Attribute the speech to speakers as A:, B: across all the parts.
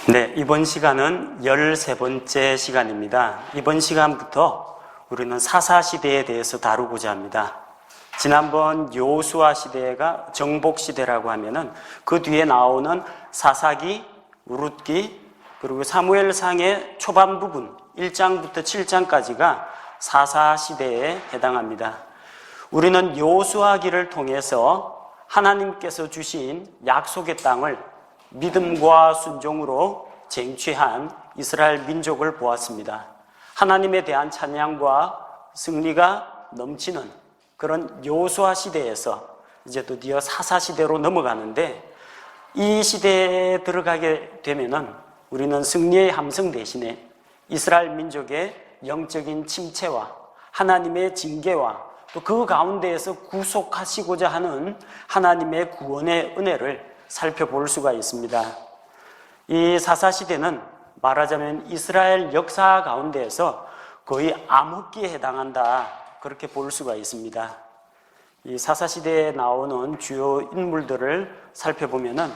A: 네, 이번 시간은 13번째 시간입니다. 이번 시간부터 우리는 사사시대에 대해서 다루고자 합니다. 지난번 여호수아 시대가 정복시대라고 하면은 그 뒤에 나오는 사사기, 룻기, 그리고 사무엘상의 초반 부분 1장부터 7장까지가 사사시대에 해당합니다. 우리는 여호수아기를 통해서 하나님께서 주신 약속의 땅을 믿음과 순종으로 쟁취한 이스라엘 민족을 보았습니다. 하나님에 대한 찬양과 승리가 넘치는 그런 여호수아 시대에서 이제 드디어 사사 시대로 넘어가는데, 이 시대에 들어가게 되면은 우리는 승리의 함성 대신에 이스라엘 민족의 영적인 침체와 하나님의 징계와 또 그 가운데에서 구속하시고자 하는 하나님의 구원의 은혜를 살펴볼 수가 있습니다. 이 사사시대는 말하자면 이스라엘 역사 가운데에서 거의 암흑기에 해당한다, 그렇게 볼 수가 있습니다. 이 사사시대에 나오는 주요 인물들을 살펴보면은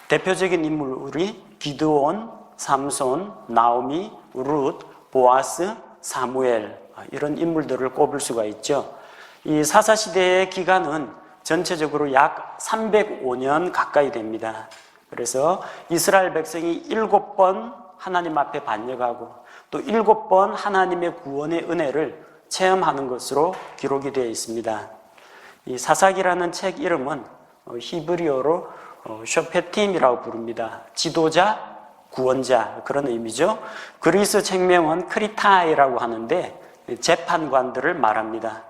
A: 대표적인 인물이 기드온, 삼손, 나오미, 룻, 보아스, 사무엘, 이런 인물들을 꼽을 수가 있죠. 이 사사시대의 기간은 전체적으로 약 305년 가까이 됩니다. 그래서 이스라엘 백성이 7번 하나님 앞에 반역하고 또 7번 하나님의 구원의 은혜를 체험하는 것으로 기록이 되어 있습니다. 이 사사기라는 책 이름은 히브리어로 쇼페팀이라고 부릅니다. 지도자, 구원자, 그런 의미죠. 그리스 책명은 크리타이라고 하는데 재판관들을 말합니다.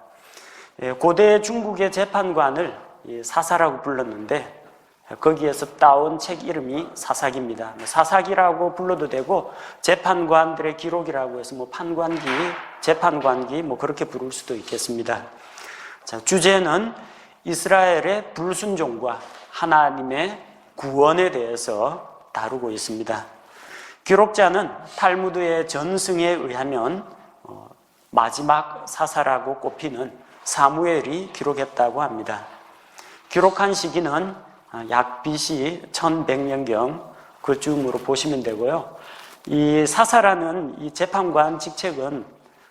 A: 고대 중국의 재판관을 사사라고 불렀는데 거기에서 따온 책 이름이 사사기입니다. 사사기라고 불러도 되고 재판관들의 기록이라고 해서 판관기, 재판관기 그렇게 부를 수도 있겠습니다. 자, 주제는 이스라엘의 불순종과 하나님의 구원에 대해서 다루고 있습니다. 기록자는 탈무드의 전승에 의하면 마지막 사사라고 꼽히는 사무엘이 기록했다고 합니다. 기록한 시기는 약 BC 1100년경 그쯤으로 보시면 되고요. 이 사사라는 이 재판관 직책은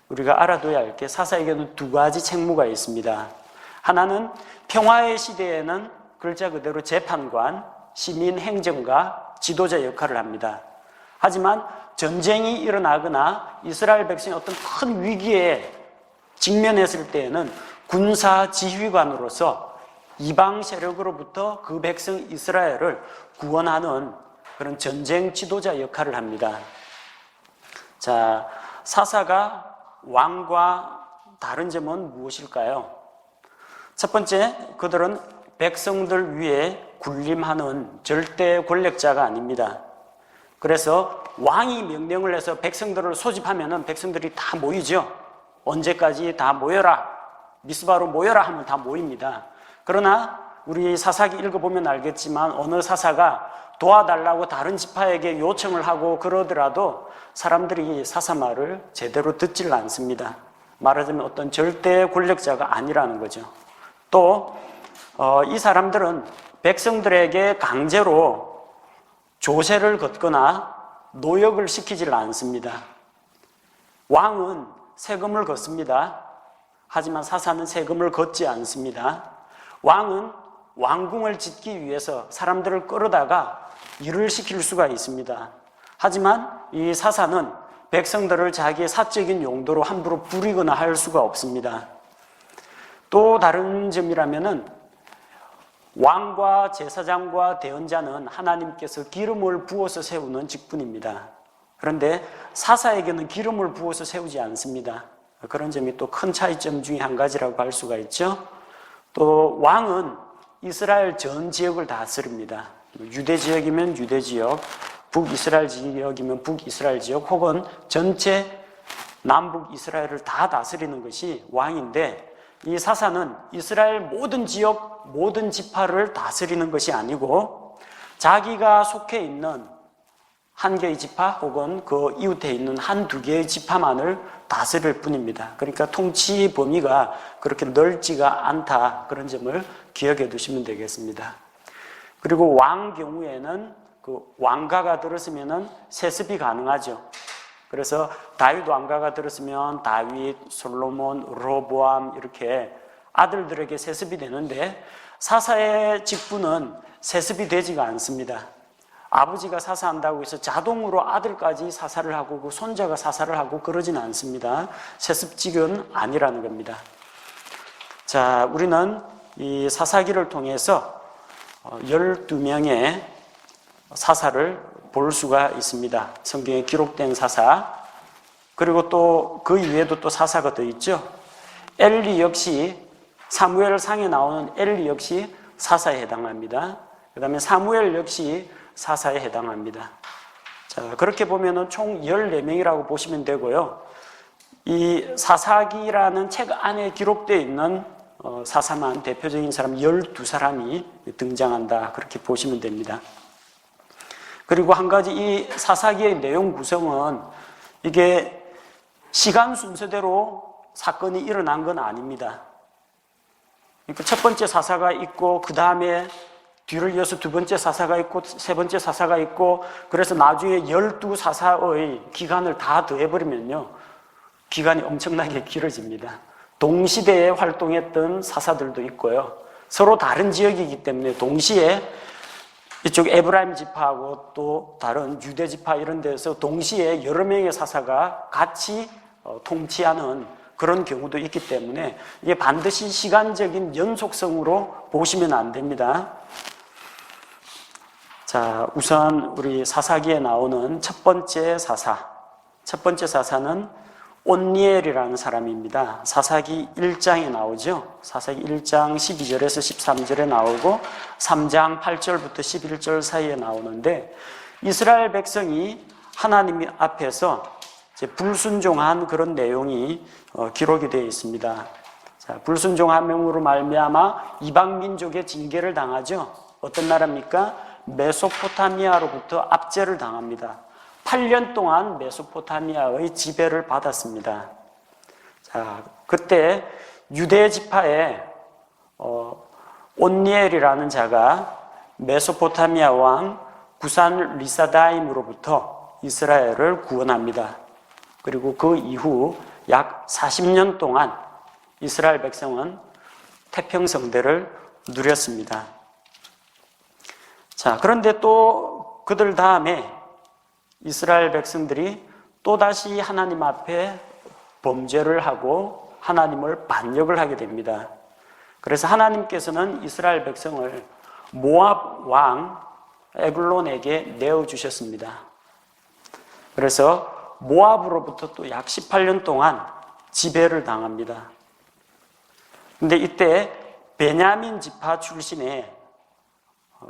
A: 우리가 알아둬야 할 게, 사사에게는 두 가지 책무가 있습니다. 하나는 평화의 시대에는 글자 그대로 재판관, 시민 행정가, 지도자 역할을 합니다. 하지만 전쟁이 일어나거나 이스라엘 백성이 어떤 큰 위기에 직면했을 때에는 군사 지휘관으로서 이방 세력으로부터 그 백성 이스라엘을 구원하는 그런 전쟁 지도자 역할을 합니다. 자, 사사가 왕과 다른 점은 무엇일까요? 첫 번째, 그들은 백성들 위에 군림하는 절대 권력자가 아닙니다. 그래서 왕이 명령을 해서 백성들을 소집하면은 백성들이 다 모이죠. 언제까지 다 모여라, 미스바로 모여라 하면 다 모입니다. 그러나 우리 사사기 읽어보면 알겠지만 어느 사사가 도와달라고 다른 지파에게 요청을 하고 그러더라도 사람들이 사사 말을 제대로 듣질 않습니다. 말하자면 어떤 절대 권력자가 아니라는 거죠. 또 이 사람들은 백성들에게 강제로 조세를 걷거나 노역을 시키질 않습니다. 왕은 세금을 걷습니다. 하지만 사사는 세금을 걷지 않습니다. 왕은 왕궁을 짓기 위해서 사람들을 끌어다가 일을 시킬 수가 있습니다. 하지만 이 사사는 백성들을 자기의 사적인 용도로 함부로 부리거나 할 수가 없습니다. 또 다른 점이라면은 왕과 제사장과 대언자는 하나님께서 기름을 부어서 세우는 직분입니다. 그런데 사사에게는 기름을 부어서 세우지 않습니다. 그런 점이 또 큰 차이점 중에 한 가지라고 할 수가 있죠. 또 왕은 이스라엘 전 지역을 다스립니다. 유대 지역이면 유대 지역, 북이스라엘 지역이면 북이스라엘 지역, 혹은 전체 남북 이스라엘을 다 다스리는 것이 왕인데, 이 사사는 이스라엘 모든 지역, 모든 지파를 다스리는 것이 아니고 자기가 속해 있는 한 개의 지파 혹은 그 이웃에 있는 한두 개의 지파만을 다스릴 뿐입니다. 그러니까 통치 범위가 그렇게 넓지가 않다, 그런 점을 기억해 두시면 되겠습니다. 그리고 왕 경우에는 그 왕가가 들었으면은 세습이 가능하죠. 그래서 다윗 왕가가 들었으면 다윗, 솔로몬, 르호보암 이렇게 아들들에게 세습이 되는데 사사의 직분은 세습이 되지가 않습니다. 아버지가 사사한다고 해서 자동으로 아들까지 사사를 하고 그 손자가 사사를 하고 그러지는 않습니다. 세습직은 아니라는 겁니다. 자, 우리는 이 사사기를 통해서 12명의 사사를 볼 수가 있습니다. 성경에 기록된 사사. 그리고 또 그 이외에도 또 사사가 더 있죠. 엘리 역시 사무엘 상에 나오는 엘리 역시 사사에 해당합니다. 그 다음에 사무엘 역시 사사에 해당합니다. 자, 그렇게 보면은 총 14명이라고 보시면 되고요. 이 사사기라는 책 안에 기록되어 있는 사사만 대표적인 사람 12사람이 등장한다. 그렇게 보시면 됩니다. 그리고 한 가지 이 사사기의 내용 구성은 이게 시간 순서대로 사건이 일어난 건 아닙니다. 그러니까 첫 번째 사사가 있고 그 다음에 뒤를 이어서 두 번째 사사가 있고 세 번째 사사가 있고 그래서 나중에 12사사의 기간을 다 더해버리면요. 기간이 엄청나게 길어집니다. 동시대에 활동했던 사사들도 있고요. 서로 다른 지역이기 때문에 동시에 이쪽 에브라임 지파하고 또 다른 유대 지파 이런 데서 동시에 여러 명의 사사가 같이 통치하는 그런 경우도 있기 때문에 이게 반드시 시간적인 연속성으로 보시면 안 됩니다. 자, 우선 우리 사사기에 나오는 첫 번째 사사는 온니엘이라는 사람입니다. 사사기 1장에 나오죠. 사사기 1장 12절에서 13절에 나오고 3장 8절부터 11절 사이에 나오는데 이스라엘 백성이 하나님 앞에서 이제 불순종한 그런 내용이 기록이 되어 있습니다. 자, 불순종함으로 말미암아 이방 민족의 징계를 당하죠. 어떤 나라입니까? 메소포타미아로부터 압제를 당합니다. 8년 동안 메소포타미아의 지배를 받았습니다. 자, 그때 유대 지파의 온니엘이라는 자가 메소포타미아 왕 구산 리사다임으로부터 이스라엘을 구원합니다. 그리고 그 이후 약 40년 동안 이스라엘 백성은 태평성대를 누렸습니다. 자, 그런데 또 그들 다음에 이스라엘 백성들이 또다시 하나님 앞에 범죄를 하고 하나님을 반역을 하게 됩니다. 그래서 하나님께서는 이스라엘 백성을 모압 왕 에글론에게 내어주셨습니다. 그래서 모압으로부터 또 약 18년 동안 지배를 당합니다. 근데 이때 베냐민 지파 출신의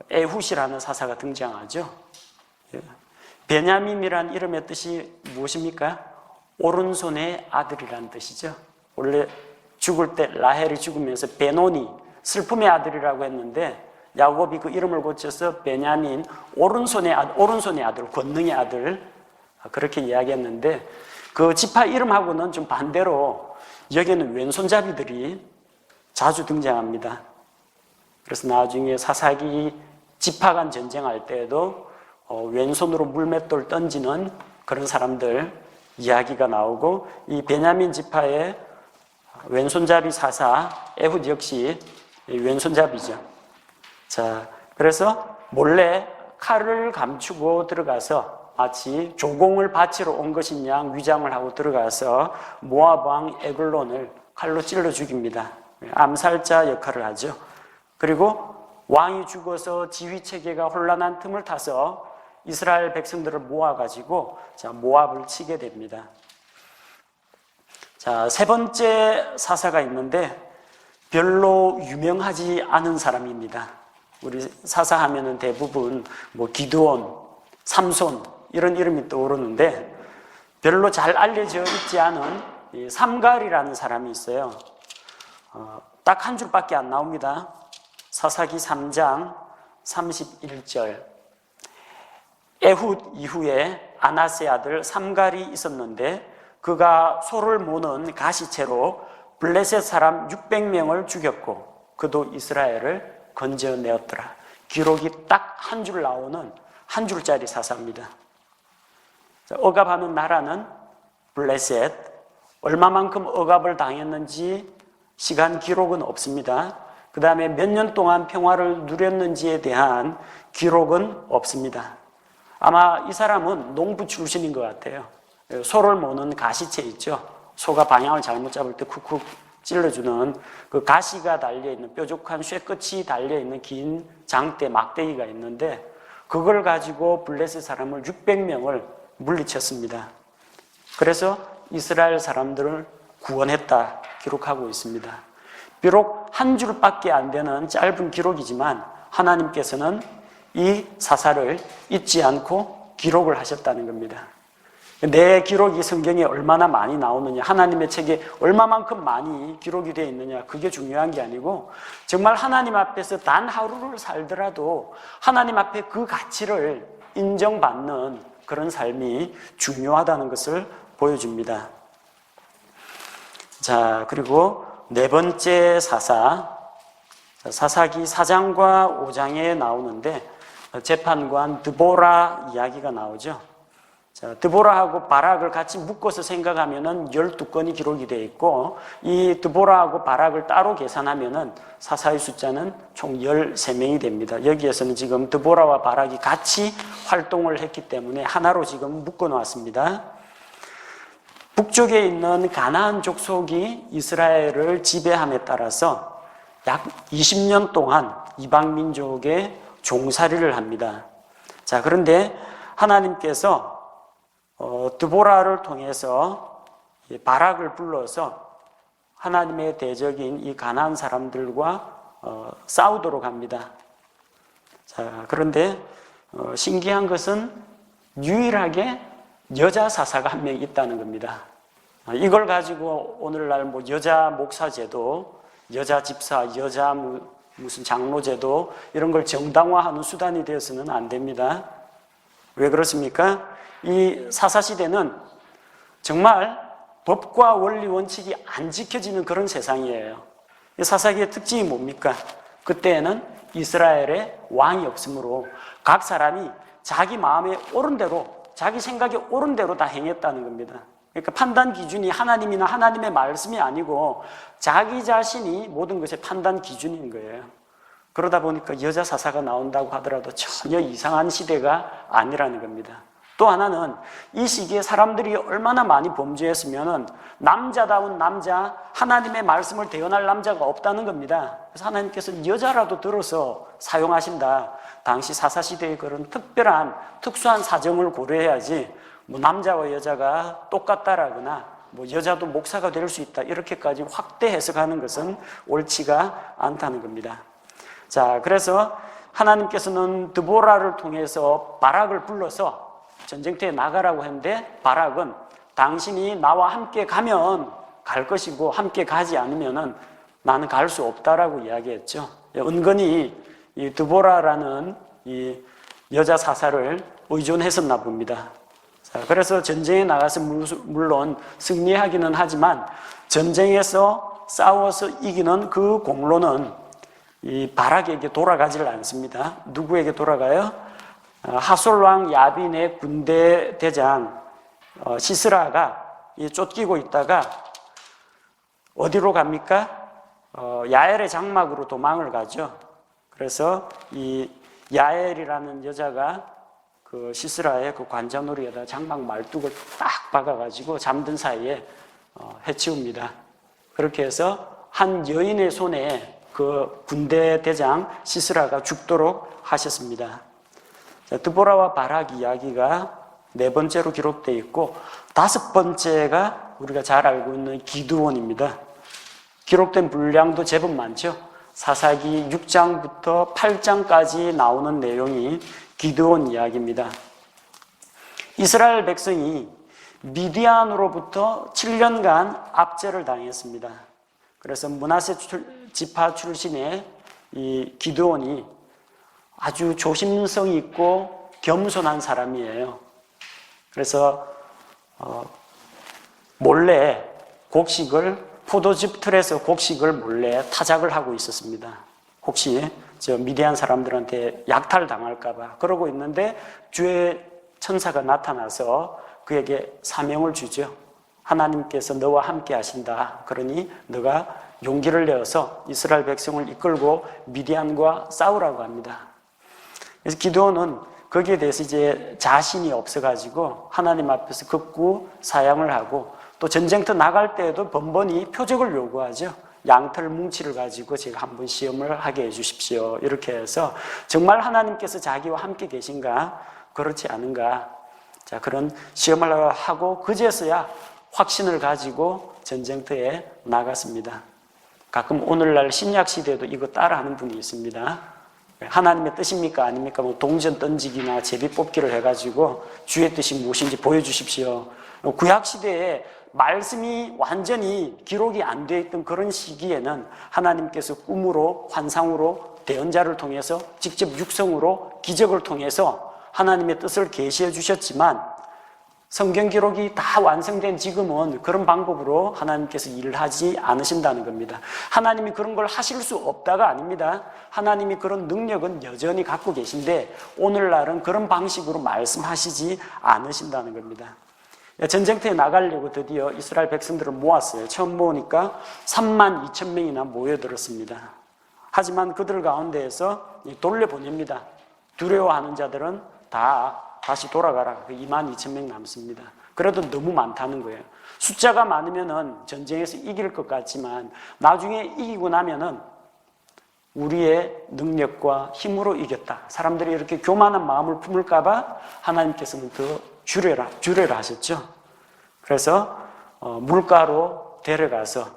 A: 에훗이라는 사사가 등장하죠. 베냐민이란 이름의 뜻이 무엇입니까? 오른손의 아들이라는 뜻이죠. 원래 죽을 때 라헬이 죽으면서 베노니 슬픔의 아들이라고 했는데 야곱이 그 이름을 고쳐서 베냐민 오른손의 아들, 권능의 아들 그렇게 이야기했는데 그 지파 이름하고는 좀 반대로 여기에는 왼손잡이들이 자주 등장합니다. 그래서 나중에 사사기 지파 간 전쟁할 때에도 왼손으로 물맷돌 던지는 그런 사람들 이야기가 나오고 이 베냐민 지파의 왼손잡이 사사 에훗 역시 왼손잡이죠. 자, 그래서 몰래 칼을 감추고 들어가서 마치 조공을 바치러 온 것인 양 위장을 하고 들어가서 모압 왕 에글론을 칼로 찔러 죽입니다. 암살자 역할을 하죠. 그리고 왕이 죽어서 지휘체계가 혼란한 틈을 타서 이스라엘 백성들을 모아가지고 모압을 치게 됩니다. 자, 세 번째 사사가 있는데 별로 유명하지 않은 사람입니다. 우리 사사하면은 대부분 기드온, 삼손 이런 이름이 떠오르는데 별로 잘 알려져 있지 않은 이 삼갈이라는 사람이 있어요. 딱 한 줄밖에 안 나옵니다. 사사기 3장 31절. 에훗 이후에 아나스의 아들 삼갈이 있었는데 그가 소를 모는 가시채로 블레셋 사람 600명을 죽였고 그도 이스라엘을 건져내었더라. 기록이 딱 한 줄 나오는 한 줄짜리 사사입니다. 억압하는 나라는 블레셋, 얼마만큼 억압을 당했는지 시간 기록은 없습니다. 그 다음에 몇 년 동안 평화를 누렸는지에 대한 기록은 없습니다. 아마 이 사람은 농부 출신인 것 같아요. 소를 모는 가시채 있죠. 소가 방향을 잘못 잡을 때 쿡쿡 찔러주는 그 가시가 달려있는 뾰족한 쇠끝이 달려있는 긴 장대 막대기가 있는데 그걸 가지고 블레셋 사람을 600명을 물리쳤습니다. 그래서 이스라엘 사람들을 구원했다 기록하고 있습니다. 비록 한 줄밖에 안 되는 짧은 기록이지만 하나님께서는 이 사사를 잊지 않고 기록을 하셨다는 겁니다. 내 기록이 성경에 얼마나 많이 나오느냐, 하나님의 책에 얼마만큼 많이 기록이 되어 있느냐, 그게 중요한 게 아니고 정말 하나님 앞에서 단 하루를 살더라도 하나님 앞에 그 가치를 인정받는 그런 삶이 중요하다는 것을 보여줍니다. 자, 그리고 네 번째 사사기 4장과 5장에 나오는데 재판관 드보라 이야기가 나오죠. 자, 드보라하고 바락을 같이 묶어서 생각하면은 12건이 기록이 되어 있고 이 드보라하고 바락을 따로 계산하면은 사사의 숫자는 총 13명이 됩니다. 여기에서는 지금 드보라와 바락이 같이 활동을 했기 때문에 하나로 지금 묶어 놓았습니다. 북쪽에 있는 가나안 족속이 이스라엘을 지배함에 따라서 약 20년 동안 이방 민족의 종살이를 합니다. 자, 그런데 하나님께서 드보라를 통해서 바락을 불러서 하나님의 대적인 이 가나안 사람들과 싸우도록 합니다. 자, 그런데 신기한 것은 유일하게 여자 사사가 한 명 있다는 겁니다. 이걸 가지고 오늘날 뭐 여자 목사 제도, 여자 집사, 여자 무슨 장로 제도 이런 걸 정당화하는 수단이 되어서는 안 됩니다. 왜 그렇습니까? 이 사사시대는 정말 법과 원리 원칙이 안 지켜지는 그런 세상이에요. 이 사사기의 특징이 뭡니까? 그때에는 이스라엘에 왕이 없으므로 각 사람이 자기 마음에 옳은 대로, 자기 생각에 옳은 대로 다 행했다는 겁니다. 그러니까 판단 기준이 하나님이나 하나님의 말씀이 아니고 자기 자신이 모든 것의 판단 기준인 거예요. 그러다 보니까 여자 사사가 나온다고 하더라도 전혀 이상한 시대가 아니라는 겁니다. 또 하나는 이 시기에 사람들이 얼마나 많이 범죄했으면 남자다운 남자, 하나님의 말씀을 대언할 남자가 없다는 겁니다. 그래서 하나님께서는 여자라도 들어서 사용하신다. 당시 사사시대의 그런 특별한 특수한 사정을 고려해야지 뭐 남자와 여자가 똑같다라거나 뭐 여자도 목사가 될 수 있다 이렇게까지 확대 해석하는 것은 옳지가 않다는 겁니다. 자, 그래서 하나님께서는 드보라를 통해서 바락을 불러서 전쟁터에 나가라고 했는데 바락은 당신이 나와 함께 가면 갈 것이고 함께 가지 않으면은 나는 갈 수 없다라고 이야기했죠. 은근히 이 드보라라는 이 여자 사사를 의존했었나 봅니다. 자, 그래서 전쟁에 나가서 물론 승리하기는 하지만 전쟁에서 싸워서 이기는 그 공로는 이 바락에게 돌아가지를 않습니다. 누구에게 돌아가요? 하솔왕 야빈의 군대 대장 시스라가 쫓기고 있다가 어디로 갑니까? 야엘의 장막으로 도망을 가죠. 그래서 이 야엘이라는 여자가 그 시스라의 그 관자놀이에다 장막 말뚝을 딱 박아가지고 잠든 사이에 해치웁니다. 그렇게 해서 한 여인의 손에 그 군대 대장 시스라가 죽도록 하셨습니다. 자, 드보라와 바락 이야기가 네 번째로 기록되어 있고 다섯 번째가 우리가 잘 알고 있는 기드온입니다. 기록된 분량도 제법 많죠. 사사기 6장부터 8장까지 나오는 내용이 기드온 이야기입니다. 이스라엘 백성이 미디안으로부터 7년간 압제를 당했습니다. 그래서 므낫세 지파 출신의 이 기드온이 아주 조심성 있고 겸손한 사람이에요. 그래서 몰래 곡식을 포도즙 틀에서 곡식을 몰래 타작을 하고 있었습니다. 혹시 저 미디안 사람들한테 약탈당할까봐 그러고 있는데 주의 천사가 나타나서 그에게 사명을 주죠. 하나님께서 너와 함께 하신다. 그러니 너가 용기를 내어서 이스라엘 백성을 이끌고 미디안과 싸우라고 합니다. 그래서 기드온은 거기에 대해서 이제 자신이 없어가지고 하나님 앞에서 극구 사양을 하고 또 전쟁터 나갈 때에도 번번이 표적을 요구하죠. 양털 뭉치를 가지고 제가 한번 시험을 하게 해주십시오. 이렇게 해서 정말 하나님께서 자기와 함께 계신가 그렇지 않은가 자 그런 시험을 하고 그제서야 확신을 가지고 전쟁터에 나갔습니다. 가끔 오늘날 신약시대에도 이거 따라하는 분이 있습니다. 하나님의 뜻입니까? 아닙니까? 뭐 동전 던지기나 제비 뽑기를 해가지고 주의 뜻이 무엇인지 보여주십시오. 구약시대에 말씀이 완전히 기록이 안 되어 있던 그런 시기에는 하나님께서 꿈으로 환상으로 대언자를 통해서 직접 육성으로 기적을 통해서 하나님의 뜻을 계시해 주셨지만 성경 기록이 다 완성된 지금은 그런 방법으로 하나님께서 일을 하지 않으신다는 겁니다. 하나님이 그런 걸 하실 수 없다가 아닙니다. 하나님이 그런 능력은 여전히 갖고 계신데 오늘날은 그런 방식으로 말씀하시지 않으신다는 겁니다. 전쟁터에 나가려고 드디어 이스라엘 백성들을 모았어요. 처음 모으니까 32,000명이나 모여들었습니다. 하지만 그들 가운데에서 돌려보냅니다. 두려워하는 자들은 다 다시 돌아가라. 22,000명 남습니다. 그래도 너무 많다는 거예요. 숫자가 많으면은 전쟁에서 이길 것 같지만 나중에 이기고 나면은 우리의 능력과 힘으로 이겼다. 사람들이 이렇게 교만한 마음을 품을까봐 하나님께서는 더 줄여라 하셨죠. 그래서 물가로 데려가서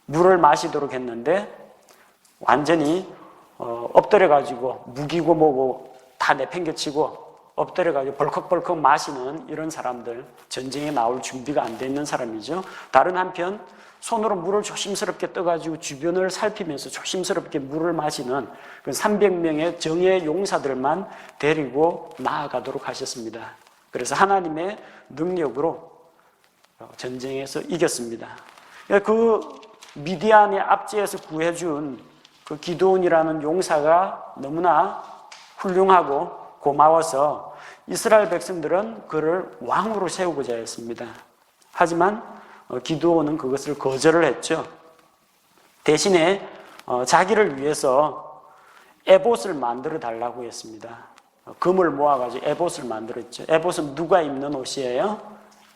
A: 물을 마시도록 했는데 완전히 엎드려가지고 무기고 뭐고 다 내팽개치고 엎드려가지고 벌컥벌컥 마시는 이런 사람들, 전쟁에 나올 준비가 안 돼 있는 사람이죠. 다른 한편 손으로 물을 조심스럽게 떠가지고 주변을 살피면서 조심스럽게 물을 마시는 300명의 정예 용사들만 데리고 나아가도록 하셨습니다. 그래서 하나님의 능력으로 전쟁에서 이겼습니다. 그 미디안의 압제에서 구해준 그 기드온이라는 용사가 너무나 훌륭하고 고마워서 이스라엘 백성들은 그를 왕으로 세우고자 했습니다. 하지만 기드온은 그것을 거절을 했죠. 대신에 자기를 위해서 에봇을 만들어 달라고 했습니다. 금을 모아가지고 에봇을 만들었죠. 에봇은 누가 입는 옷이에요?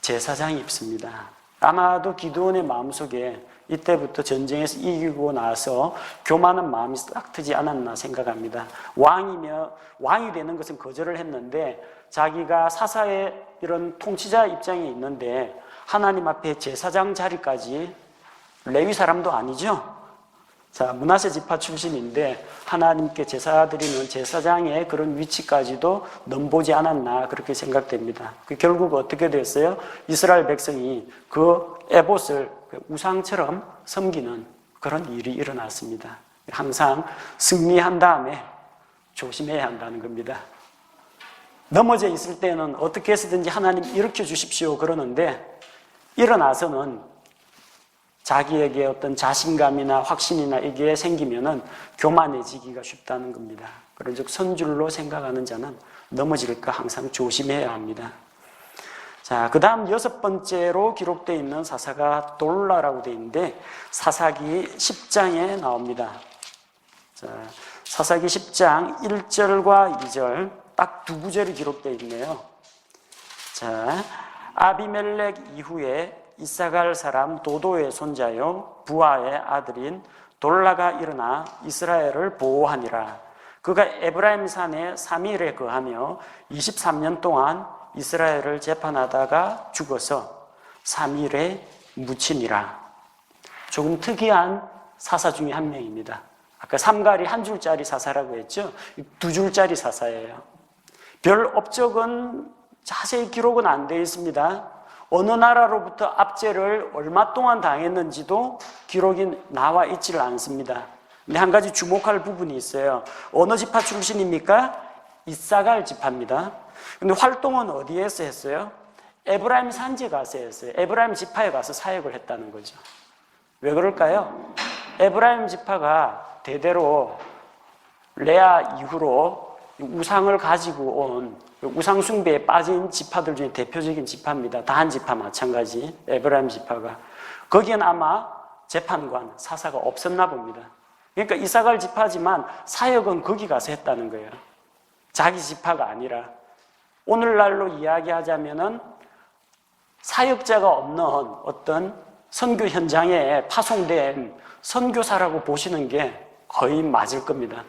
A: 제사장이 입습니다. 아마도 기드온의 마음속에 이때부터 전쟁에서 이기고 나서 교만한 마음이 싹 트지 않았나 생각합니다. 왕이 되는 것은 거절을 했는데 자기가 사사의 이런 통치자 입장에 있는데 하나님 앞에 제사장 자리까지 레위 사람도 아니죠. 자, 므낫세 지파 출신인데 하나님께 제사 드리는 제사장의 그런 위치까지도 넘보지 않았나 그렇게 생각됩니다. 결국 어떻게 됐어요? 이스라엘 백성이 그 에봇을 우상처럼 섬기는 그런 일이 일어났습니다. 항상 승리한 다음에 조심해야 한다는 겁니다. 넘어져 있을 때는 어떻게 해서든지 하나님 일으켜 주십시오 그러는데 일어나서는 자기에게 어떤 자신감이나 확신이나 이게 생기면은 교만해지기가 쉽다는 겁니다. 그런즉 선줄로 생각하는 자는 넘어질까 항상 조심해야 합니다. 자, 그 다음 6번째로 기록되어 있는 사사가 돌라라고 되어 있는데 사사기 10장에 나옵니다. 자, 사사기 10장 1절과 2절 딱 두 구절이 기록되어 있네요. 자, 아비멜렉 이후에 이사갈 사람 도도의 손자요 부하의 아들인 돌라가 일어나 이스라엘을 보호하니라. 그가 에브라임 산에 3일에 거하며 23년 동안 이스라엘을 재판하다가 죽어서 3일에 묻히니라. 조금 특이한 사사 중에 한 명입니다. 아까 삼갈이 한 줄짜리 사사라고 했죠. 두 줄짜리 사사예요. 별 업적은 자세히 기록은 안 되어 있습니다. 어느 나라로부터 압제를 얼마 동안 당했는지도 기록이 나와 있지를 않습니다. 근데 한 가지 주목할 부분이 있어요. 어느 지파 출신입니까? 이사갈 지파입니다. 근데 활동은 어디에서 했어요? 에브라임 산지에 가서 했어요. 에브라임 지파에 가서 사역을 했다는 거죠. 왜 그럴까요? 에브라임 지파가 대대로 레아 이후로 우상을 가지고 온 우상 숭배에 빠진 지파들 중에 대표적인 지파입니다. 다한 지파 마찬가지, 에브라임 지파가. 거기엔 아마 재판관, 사사가 없었나 봅니다. 그러니까 이사갈 지파지만 사역은 거기 가서 했다는 거예요. 자기 지파가 아니라. 오늘날로 이야기하자면은 사역자가 없는 어떤 선교 현장에 파송된 선교사라고 보시는 게 거의 맞을 겁니다.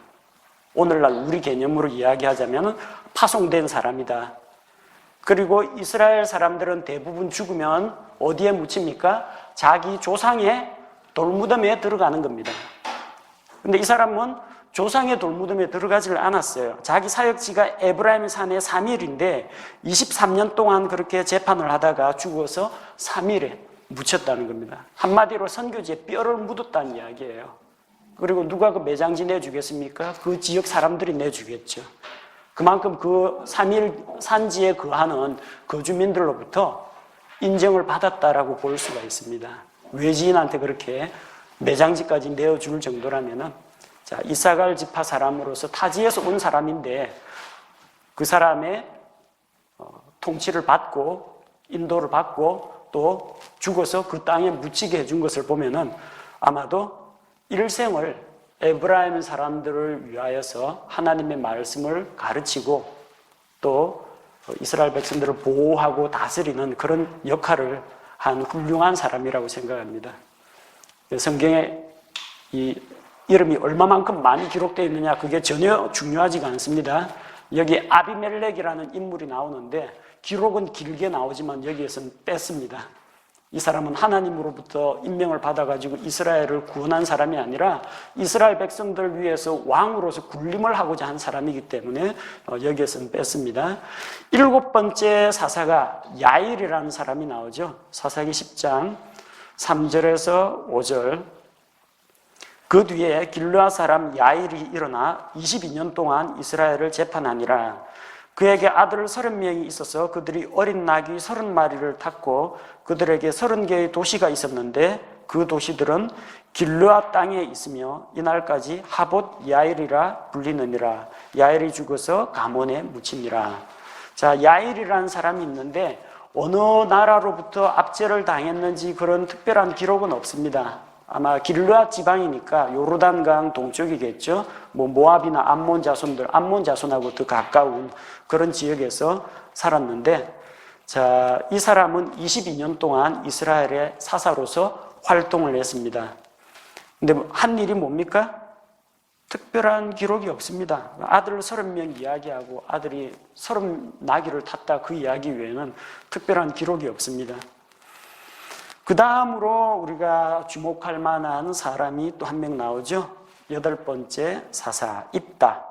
A: 오늘날 우리 개념으로 이야기하자면 파송된 사람이다. 그리고 이스라엘 사람들은 대부분 죽으면 어디에 묻힙니까? 자기 조상의 돌무덤에 들어가는 겁니다. 근데 이 사람은 조상의 돌무덤에 들어가지를 않았어요. 자기 사역지가 에브라임 산의 3일인데 23년 동안 그렇게 재판을 하다가 죽어서 3일에 묻혔다는 겁니다. 한마디로 선교지에 뼈를 묻었다는 이야기예요. 그리고 누가 그 매장지 내주겠습니까? 그 지역 사람들이 내주겠죠. 그만큼 그 3일 산지에 거하는 거주민들로부터 인정을 받았다라고 볼 수가 있습니다. 외지인한테 그렇게 매장지까지 내어줄 정도라면은, 자, 이사갈 지파 사람으로서 타지에서 온 사람인데 그 사람의 통치를 받고 인도를 받고 또 죽어서 그 땅에 묻히게 해준 것을 보면은 아마도 일생을 에브라임 사람들을 위하여서 하나님의 말씀을 가르치고 또 이스라엘 백성들을 보호하고 다스리는 그런 역할을 한 훌륭한 사람이라고 생각합니다. 성경에 이 이름이 얼마만큼 많이 기록되어 있느냐, 그게 전혀 중요하지가 않습니다. 여기 아비멜렉이라는 인물이 나오는데 기록은 길게 나오지만 여기에서는 뺐습니다. 이 사람은 하나님으로부터 임명을 받아가지고 이스라엘을 구원한 사람이 아니라 이스라엘 백성들을 위해서 왕으로서 군림을 하고자 한 사람이기 때문에 여기에서는 뺐습니다. 7번째 사사가 야일이라는 사람이 나오죠. 사사기 10장 3절에서 5절. 그 뒤에 길르앗 사람 야일이 일어나 22년 동안 이스라엘을 재판하니라. 그에게 아들 30명이 있어서 그들이 어린 나귀 30마리를 탔고 그들에게 30개의 도시가 있었는데 그 도시들은 길르앗 땅에 있으며 이날까지 하봇 야일이라 불리느니라. 야일이 죽어서 가몬에 묻히니라. 자, 야일이라는 사람이 있는데 어느 나라로부터 압제를 당했는지 그런 특별한 기록은 없습니다. 아마 길르앗 지방이니까 요르단강 동쪽이겠죠. 모압이나 암몬 자손들, 암몬 자손하고 더 가까운 그런 지역에서 살았는데, 자, 이 사람은 22년 동안 이스라엘의 사사로서 활동을 했습니다. 근데 한 일이 뭡니까? 특별한 기록이 없습니다. 아들 30명 이야기하고 아들이 30나귀를 탔다, 그 이야기 외에는 특별한 기록이 없습니다. 그 다음으로 우리가 주목할 만한 사람이 또 한 명 나오죠. 8번째 사사 입다.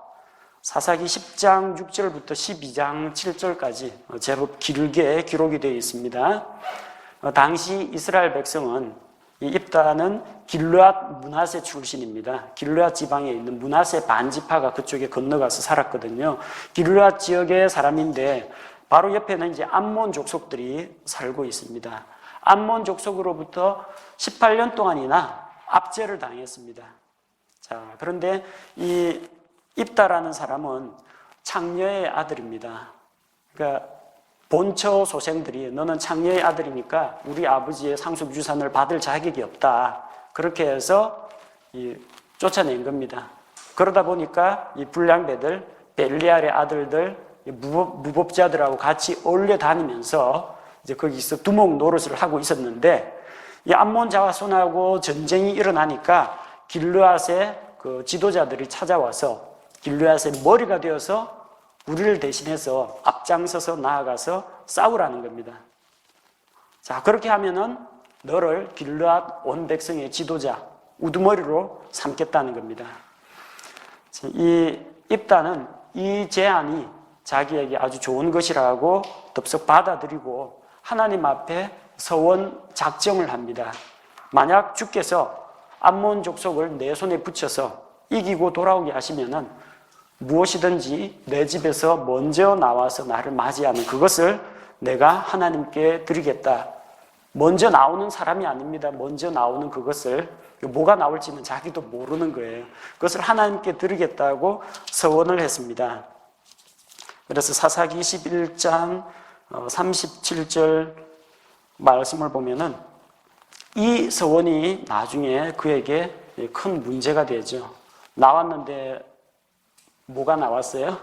A: 사사기 10장 6절부터 12장 7절까지 제법 길게 기록이 되어 있습니다. 당시 이스라엘 백성은, 이 입다는 길르앗 므낫세 출신입니다. 길르앗 지방에 있는 므낫세 반지파가 그쪽에 건너가서 살았거든요. 길르앗 지역의 사람인데 바로 옆에는 이제 암몬 족속들이 살고 있습니다. 암몬 족속으로부터 18년 동안이나 압제를 당했습니다. 자, 그런데 이 입다라는 사람은 창녀의 아들입니다. 그러니까 본처 소생들이 너는 창녀의 아들이니까 우리 아버지의 상속유산을 받을 자격이 없다, 그렇게 해서 쫓아낸 겁니다. 그러다 보니까 이 불량배들, 벨리알의 아들들, 무법자들하고 같이 어울려 다니면서 이제 거기서 두목 노릇을 하고 있었는데, 이 암몬 자손하고 전쟁이 일어나니까 길르앗의 그 지도자들이 찾아와서 길르앗의 머리가 되어서 우리를 대신해서 앞장서서 나아가서 싸우라는 겁니다. 자, 그렇게 하면은 너를 길르앗 온 백성의 지도자, 우두머리로 삼겠다는 겁니다. 이 입다는 이 제안이 자기에게 아주 좋은 것이라고 덥석 받아들이고 하나님 앞에 서원 작정을 합니다. 만약 주께서 암몬 족속을 내 손에 붙여서 이기고 돌아오게 하시면은 무엇이든지 내 집에서 먼저 나와서 나를 맞이하는 그것을 내가 하나님께 드리겠다. 먼저 나오는 사람이 아닙니다. 먼저 나오는 그것을, 뭐가 나올지는 자기도 모르는 거예요. 그것을 하나님께 드리겠다고 서원을 했습니다. 그래서 사사기 21장 37절 말씀을 보면은 이 서원이 나중에 그에게 큰 문제가 되죠. 나왔는데 뭐가 나왔어요?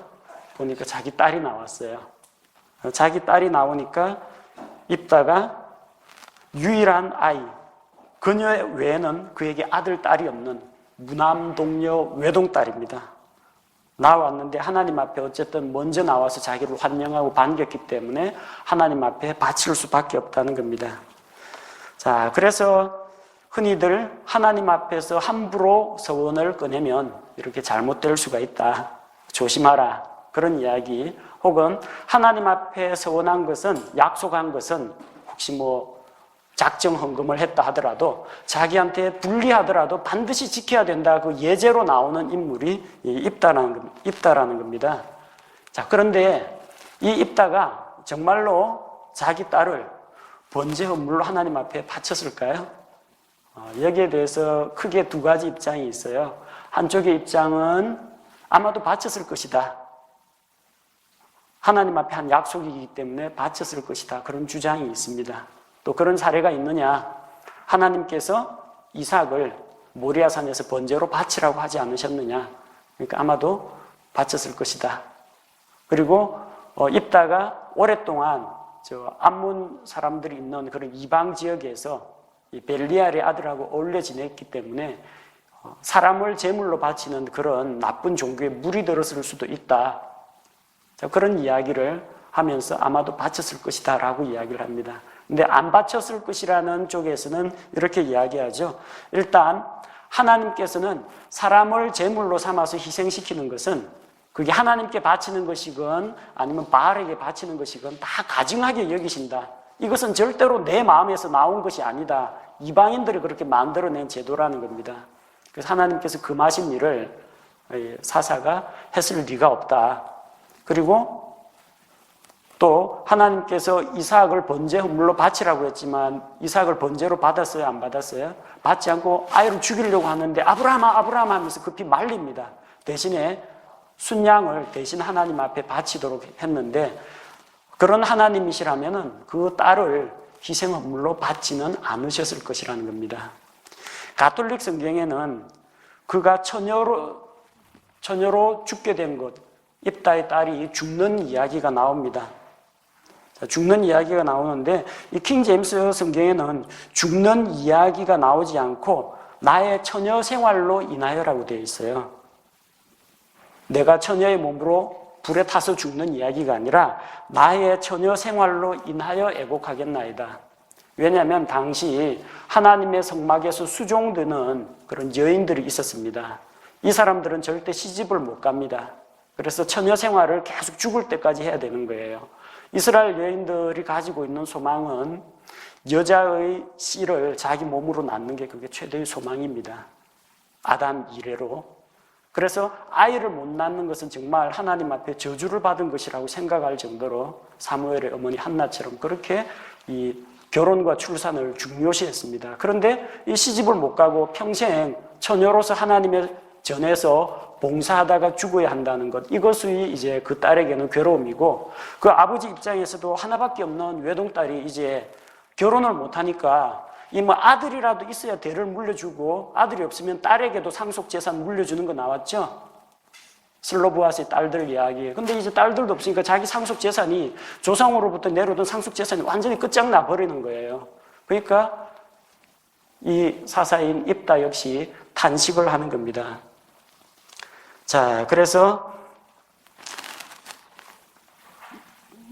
A: 보니까 자기 딸이 나왔어요. 자기 딸이 나오니까 입다가 유일한 아이, 그녀 외에는 그에게 아들, 딸이 없는 무남동녀 외동딸입니다. 나왔는데 하나님 앞에 어쨌든 먼저 나와서 자기를 환영하고 반겼기 때문에 하나님 앞에 바칠 수밖에 없다는 겁니다. 자, 그래서 흔히들 하나님 앞에서 함부로 서원을 꺼내면 이렇게 잘못될 수가 있다. 조심하라. 그런 이야기, 혹은 하나님 앞에 서원한 것은, 약속한 것은 혹시 작정 헌금을 했다 하더라도 자기한테 불리하더라도 반드시 지켜야 된다. 그 예제로 나오는 인물이 입다라는 겁니다. 자, 그런데 이 입다가 정말로 자기 딸을 번제 헌물로 하나님 앞에 바쳤을까요? 여기에 대해서 크게 두 가지 입장이 있어요. 한쪽의 입장은 아마도 바쳤을 것이다. 하나님 앞에 한 약속이기 때문에 바쳤을 것이다. 그런 주장이 있습니다. 또 그런 사례가 있느냐? 하나님께서 이삭을 모리아산에서 번제로 바치라고 하지 않으셨느냐? 그러니까 아마도 바쳤을 것이다. 그리고 입다가 오랫동안 암몬 사람들이 있는 그런 이방 지역에서 이 벨리알의 아들하고 어울려 지냈기 때문에 사람을 제물로 바치는 그런 나쁜 종교에 물이 들었을 수도 있다. 자, 그런 이야기를 하면서 아마도 바쳤을 것이다 라고 이야기를 합니다. 근데 안 바쳤을 것이라는 쪽에서는 이렇게 이야기하죠. 일단 하나님께서는 사람을 제물로 삼아서 희생시키는 것은 그게 하나님께 바치는 것이건 아니면 바알에게 바치는 것이건 다 가증하게 여기신다. 이것은 절대로 내 마음에서 나온 것이 아니다. 이방인들이 그렇게 만들어낸 제도라는 겁니다. 그래서 하나님께서 금하신 일을 사사가 했을 리가 없다. 그리고 또 하나님께서 이삭을 번제 헌물로 바치라고 했지만 이삭을 번제로 받았어요? 안 받았어요? 받지 않고 아이를 죽이려고 하는데 아브라함아 아브라함아 하면서 급히 말립니다. 대신에 순양을 대신 하나님 앞에 바치도록 했는데, 그런 하나님이시라면 그 딸을 희생 헌물로 받지는 않으셨을 것이라는 겁니다. 가톨릭 성경에는 그가 처녀로 죽게 된 것, 입다의 딸이 죽는 이야기가 나옵니다. 죽는 이야기가 나오는데 이 킹 제임스 성경에는 죽는 이야기가 나오지 않고 나의 처녀 생활로 인하여라고 되어 있어요. 내가 처녀의 몸으로 불에 타서 죽는 이야기가 아니라 나의 처녀 생활로 인하여 애곡하겠나이다. 왜냐하면 당시 하나님의 성막에서 수종드는 그런 여인들이 있었습니다. 이 사람들은 절대 시집을 못 갑니다. 그래서 처녀 생활을 계속 죽을 때까지 해야 되는 거예요. 이스라엘 여인들이 가지고 있는 소망은 여자의 씨를 자기 몸으로 낳는 게 그게 최대의 소망입니다. 아담 이래로. 그래서 아이를 못 낳는 것은 정말 하나님 앞에 저주를 받은 것이라고 생각할 정도로 사무엘의 어머니 한나처럼 그렇게 이 결혼과 출산을 중요시했습니다. 그런데 이 시집을 못 가고 평생 처녀로서 하나님의 전에서 봉사하다가 죽어야 한다는 것, 이것이 이제 그 딸에게는 괴로움이고, 그 아버지 입장에서도 하나밖에 없는 외동딸이 이제 결혼을 못하니까 이 아들이라도 있어야 대를 물려주고, 아들이 없으면 딸에게도 상속재산 물려주는 거 나왔죠? 슬로보아스의 딸들 이야기. 근데 이제 딸들도 없으니까 자기 상속재산이, 조상으로부터 내려오던 상속재산이 완전히 끝장나 버리는 거예요. 그러니까 이 사사인 입다 역시 탄식을 하는 겁니다. 자, 그래서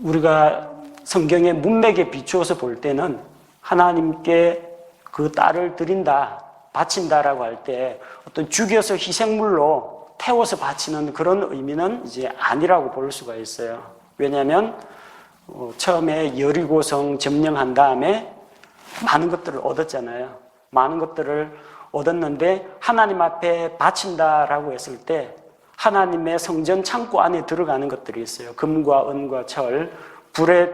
A: 우리가 성경의 문맥에 비추어서 볼 때는 하나님께 그 딸을 드린다, 바친다라고 할 때 어떤 죽여서 희생물로 태워서 바치는 그런 의미는 이제 아니라고 볼 수가 있어요. 왜냐하면 처음에 여리고성 점령한 다음에 많은 것들을 얻었잖아요. 많은 것들을 얻었는데 하나님 앞에 바친다라고 했을 때 하나님의 성전 창고 안에 들어가는 것들이 있어요. 금과 은과 철, 불에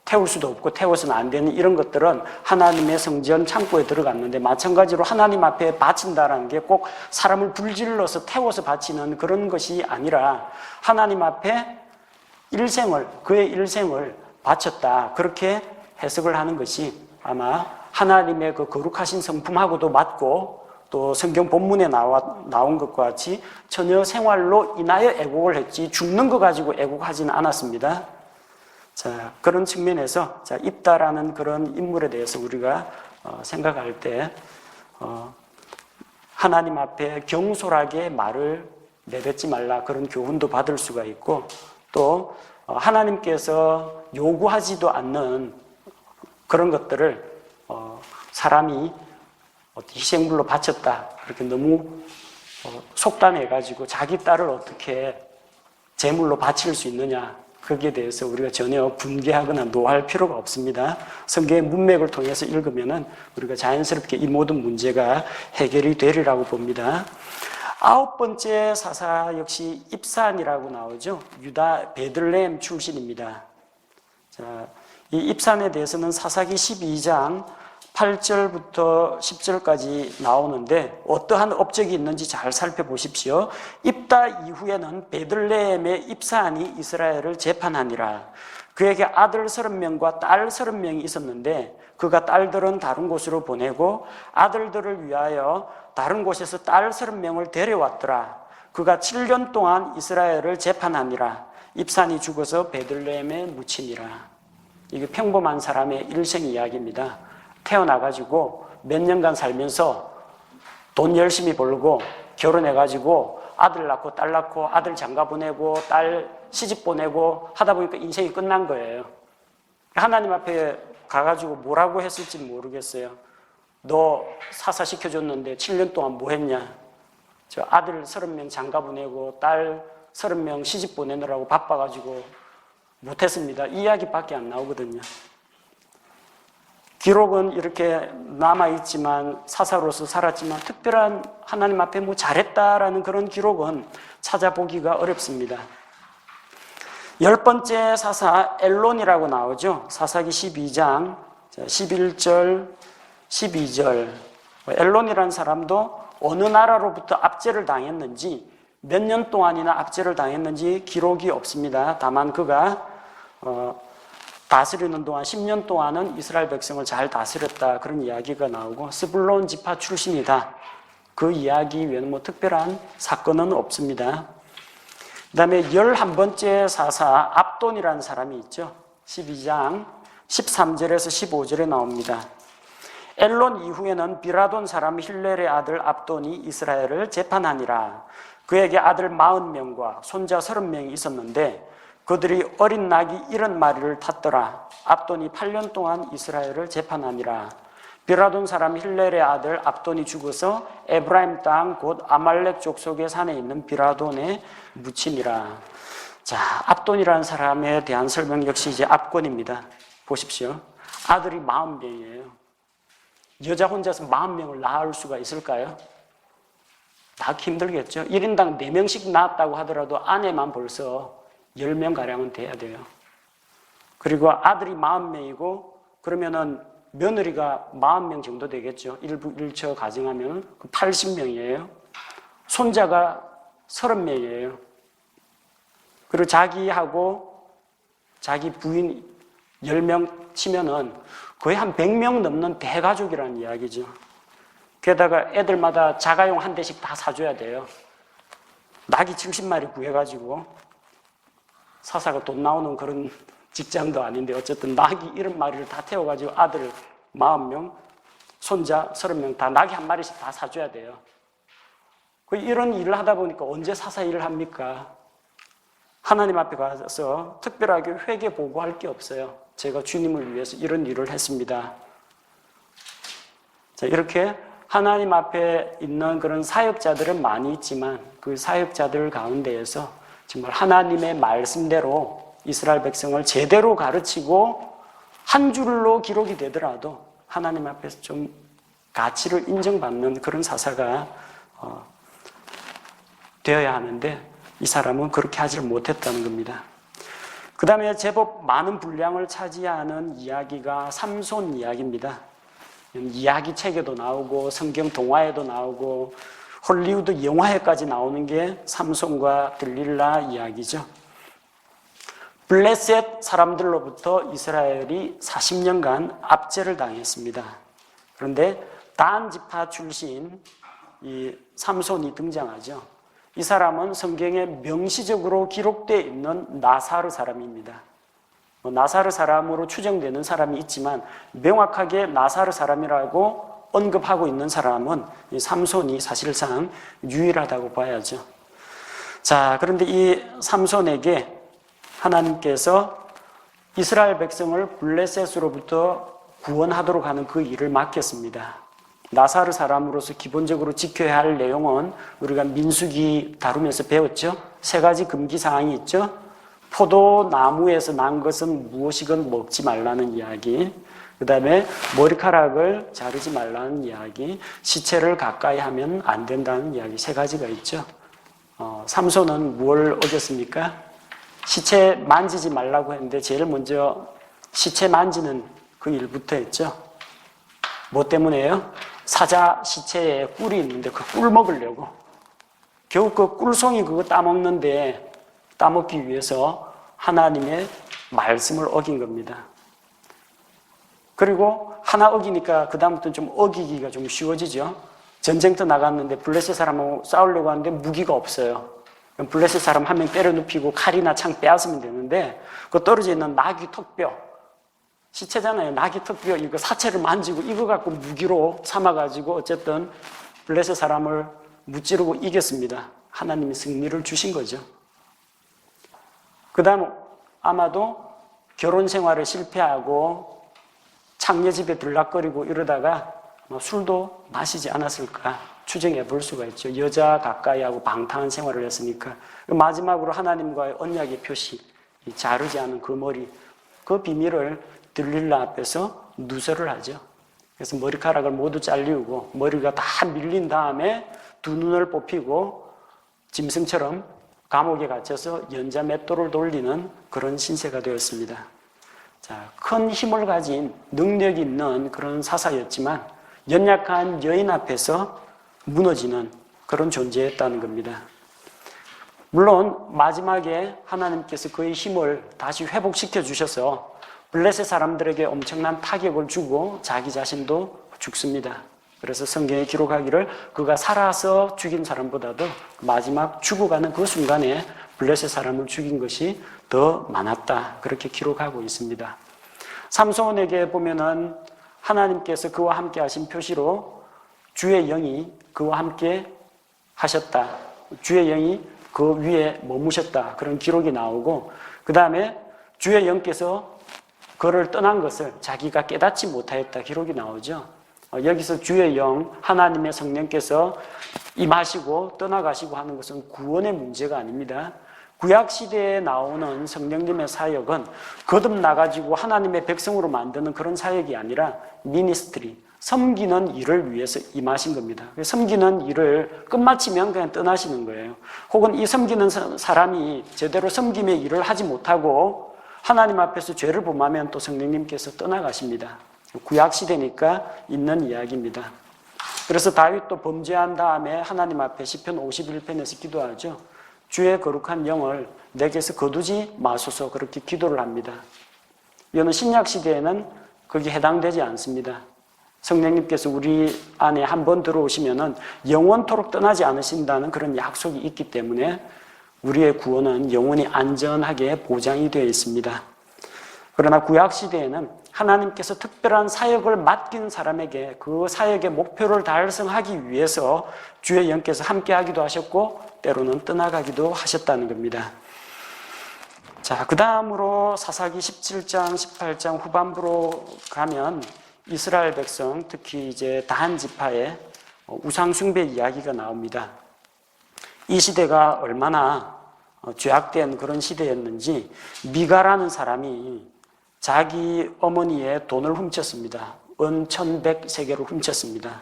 A: 태울 수도 없고 태워서는 안 되는 이런 것들은 하나님의 성전 창고에 들어갔는데, 마찬가지로 하나님 앞에 바친다라는 게 꼭 사람을 불질러서 태워서 바치는 그런 것이 아니라 하나님 앞에 그의 일생을 바쳤다, 그렇게 해석을 하는 것이 아마 하나님의 그 거룩하신 성품하고도 맞고, 또 성경 본문에 나온 것과 같이 처녀 생활로 인하여 애곡을 했지 죽는 거 가지고 애곡하지는 않았습니다. 자, 그런 측면에서 입다라는 그런 인물에 대해서 우리가 생각할 때 하나님 앞에 경솔하게 말을 내뱉지 말라, 그런 교훈도 받을 수가 있고, 또 하나님께서 요구하지도 않는 그런 것들을 사람이 희생물로 바쳤다, 그렇게 너무 속단해가지고 자기 딸을 어떻게 제물로 바칠 수 있느냐, 거기에 대해서 우리가 전혀 분개하거나 노할 필요가 없습니다. 성경의 문맥을 통해서 읽으면은 우리가 자연스럽게 이 모든 문제가 해결이 되리라고 봅니다. 9번째 사사 역시 입산이라고 나오죠. 유다 베들레헴 출신입니다. 자, 이 입산에 대해서는 사사기 12장 8절부터 10절까지 나오는데 어떠한 업적이 있는지 잘 살펴보십시오. 입다 이후에는 베들레헴의 입산이 이스라엘을 재판하니라. 그에게 아들 30명과 딸 30명이 있었는데 그가 딸들은 다른 곳으로 보내고 아들들을 위하여 다른 곳에서 딸 30명을 데려왔더라. 그가 7년 동안 이스라엘을 재판하니라. 입산이 죽어서 베들레헴에 묻히니라. 이게 평범한 사람의 일생 이야기입니다. 태어나가지고 몇 년간 살면서 돈 열심히 벌고 결혼해가지고 아들 낳고 딸 낳고 아들 장가 보내고 딸 시집 보내고 하다 보니까 인생이 끝난 거예요. 하나님 앞에 가가지고 뭐라고 했을지 모르겠어요. 너 사사시켜줬는데 7년 동안 뭐 했냐? 저 아들 30명 장가 보내고 딸 30명 시집 보내느라고 바빠가지고 못했습니다. 이 이야기밖에 안 나오거든요. 기록은 이렇게 남아있지만 사사로서 살았지만 특별한 하나님 앞에 뭐 잘했다라는 그런 기록은 찾아보기가 어렵습니다. 10번째 사사 엘론이라고 나오죠. 사사기 12장 11절 12절. 엘론이라는 사람도 어느 나라로부터 압제를 당했는지 몇 년 동안이나 압제를 당했는지 기록이 없습니다. 다만 그가 다스리는 동안 10년 동안은 이스라엘 백성을 잘 다스렸다, 그런 이야기가 나오고 스불론 지파 출신이다. 그 이야기 외에는 뭐 특별한 사건은 없습니다. 그 다음에 11번째 사사 압돈이라는 사람이 있죠. 12장 13절에서 15절에 나옵니다. 엘론 이후에는 비라돈 사람 힐렐의 아들 압돈이 이스라엘을 재판하니라. 그에게 아들 40명과 손자 30명이 있었는데 그들이 어린 낙이 70마리를 탔더라. 압돈이 8년 동안 이스라엘을 재판하니라. 비라돈 사람 힐렐의 아들 압돈이 죽어서 에브라임 땅 곧 아말렉 족속의 산에 있는 비라돈에 묻히니라. 자, 압돈이라는 사람에 대한 설명 역시 이제 압권입니다. 보십시오. 아들이 40명이에요. 여자 혼자서 40명을 낳을 수가 있을까요? 낳기 힘들겠죠. 1인당 4명씩 낳았다고 하더라도 아내만 벌써 10명가량은 돼야 돼요. 그리고 아들이 40명이고 그러면은 며느리가 40명 정도 되겠죠. 일부 일처 가정하면 80명이에요. 손자가 30명이에요. 그리고 자기하고 자기 부인 10명 치면은 거의 한 100명 넘는 대가족이라는 이야기죠. 게다가 애들마다 자가용 한 대씩 다 사줘야 돼요. 낙이 70마리 구해가지고 사사가 돈 나오는 그런 직장도 아닌데 어쨌든 낙이 70마리를 다 태워가지고 아들 40명, 손자 30명 다 낙이 한 마리씩 다 사줘야 돼요. 이런 일을 하다 보니까 언제 사사 일을 합니까? 하나님 앞에 가서 특별하게 회개 보고할 게 없어요. 제가 주님을 위해서 이런 일을 했습니다. 자, 이렇게 하나님 앞에 있는 그런 사역자들은 많이 있지만 그 사역자들 가운데에서 정말 하나님의 말씀대로 이스라엘 백성을 제대로 가르치고 한 줄로 기록이 되더라도 하나님 앞에서 좀 가치를 인정받는 그런 사사가 되어야 하는데 이 사람은 그렇게 하지를 못했다는 겁니다. 그 그 다음에 제법 많은 분량을 차지하는 이야기가 삼손 이야기입니다. 이야기 책에도 나오고 성경 동화에도 나오고 헐리우드 영화에까지 나오는 게 삼손과 들릴라 이야기죠. 블레셋 사람들로부터 이스라엘이 40년간 압제를 당했습니다. 그런데 단 지파 출신 이 삼손이 등장하죠. 이 사람은 성경에 명시적으로 기록되어 있는 나사르 사람입니다. 나사르 사람으로 추정되는 사람이 있지만 명확하게 나사르 사람이라고 언급하고 있는 사람은 이 삼손이 사실상 유일하다고 봐야죠. 자, 그런데 이 삼손에게 하나님께서 이스라엘 백성을 블레셋으로부터 구원하도록 하는 그 일을 맡겼습니다. 나사르 사람으로서 기본적으로 지켜야 할 내용은 우리가 민수기 다루면서 배웠죠. 3가지 금기 사항이 있죠. 포도나무에서 난 것은 무엇이건 먹지 말라는 이야기, 그 다음에 머리카락을 자르지 말라는 이야기, 시체를 가까이 하면 안 된다는 이야기 3가지가 있죠. 삼손은 뭘 어겼습니까? 시체 만지지 말라고 했는데 제일 먼저 시체 만지는 그 일부터 했죠. 뭐 때문에요? 사자 시체에 꿀이 있는데 그 꿀 먹으려고. 겨우 그 꿀송이 그거 따먹는데 따먹기 위해서 하나님의 말씀을 어긴 겁니다. 그리고 하나 어기니까 그 다음부터는 좀 어기기가 좀 쉬워지죠. 전쟁터 나갔는데 블레셋 사람하고 싸우려고 하는데 무기가 없어요. 그럼 블레셋 사람 한 명 때려 눕히고 칼이나 창 빼앗으면 되는데 그 떨어져 있는 나귀 턱뼈, 시체잖아요. 나귀 턱뼈 이거 사체를 만지고 이거 갖고 무기로 삼아가지고 어쨌든 블레셋 사람을 무찌르고 이겼습니다. 하나님이 승리를 주신 거죠. 그 다음 아마도 결혼 생활에 실패하고 창녀집에 들락거리고 이러다가 술도 마시지 않았을까 추정해 볼 수가 있죠. 여자 가까이 하고 방탕한 생활을 했으니까. 마지막으로 하나님과의 언약의 표시, 자르지 않은 그 머리, 그 비밀을 들릴라 앞에서 누설을 하죠. 그래서 머리카락을 모두 잘리우고 머리가 다 밀린 다음에 두 눈을 뽑히고 짐승처럼 감옥에 갇혀서 연자 맷돌을 돌리는 그런 신세가 되었습니다. 자, 큰 힘을 가진 능력이 있는 그런 사사였지만 연약한 여인 앞에서 무너지는 그런 존재였다는 겁니다. 물론 마지막에 하나님께서 그의 힘을 다시 회복시켜 주셔서 블레셋 사람들에게 엄청난 타격을 주고 자기 자신도 죽습니다. 그래서 성경에 기록하기를 그가 살아서 죽인 사람보다도 마지막 죽어가는 그 순간에 블레셋 사람을 죽인 것이 더 많았다. 그렇게 기록하고 있습니다. 삼손에게 보면은 하나님께서 그와 함께 하신 표시로 주의 영이 그와 함께 하셨다. 주의 영이 그 위에 머무셨다. 그런 기록이 나오고 그 다음에 주의 영께서 그를 떠난 것을 자기가 깨닫지 못하였다. 기록이 나오죠. 여기서 주의 영, 하나님의 성령께서 임하시고 떠나가시고 하는 것은 구원의 문제가 아닙니다. 구약시대에 나오는 성령님의 사역은 거듭나가지고 하나님의 백성으로 만드는 그런 사역이 아니라 미니스트리, 섬기는 일을 위해서 임하신 겁니다. 섬기는 일을 끝마치면 그냥 떠나시는 거예요. 혹은 이 섬기는 사람이 제대로 섬김의 일을 하지 못하고 하나님 앞에서 죄를 범하면 또 성령님께서 떠나가십니다. 구약시대니까 있는 이야기입니다. 그래서 다윗도 범죄한 다음에 하나님 앞에 시편 51편에서 기도하죠. 주의 거룩한 영을 내게서 거두지 마소서 그렇게 기도를 합니다. 이거는 신약시대에는 그게 해당되지 않습니다. 성령님께서 우리 안에 한번 들어오시면은 영원토록 떠나지 않으신다는 그런 약속이 있기 때문에 우리의 구원은 영원히 안전하게 보장이 되어 있습니다. 그러나 구약시대에는 하나님께서 특별한 사역을 맡긴 사람에게 그 사역의 목표를 달성하기 위해서 주의 영께서 함께하기도 하셨고 때로는 떠나가기도 하셨다는 겁니다. 자, 그 다음으로 사사기 17장, 18장 후반부로 가면 이스라엘 백성, 특히 이제 단 지파의 우상숭배 이야기가 나옵니다. 이 시대가 얼마나 죄악된 그런 시대였는지 미가라는 사람이 자기 어머니의 돈을 훔쳤습니다. 은 1100세겔을 훔쳤습니다.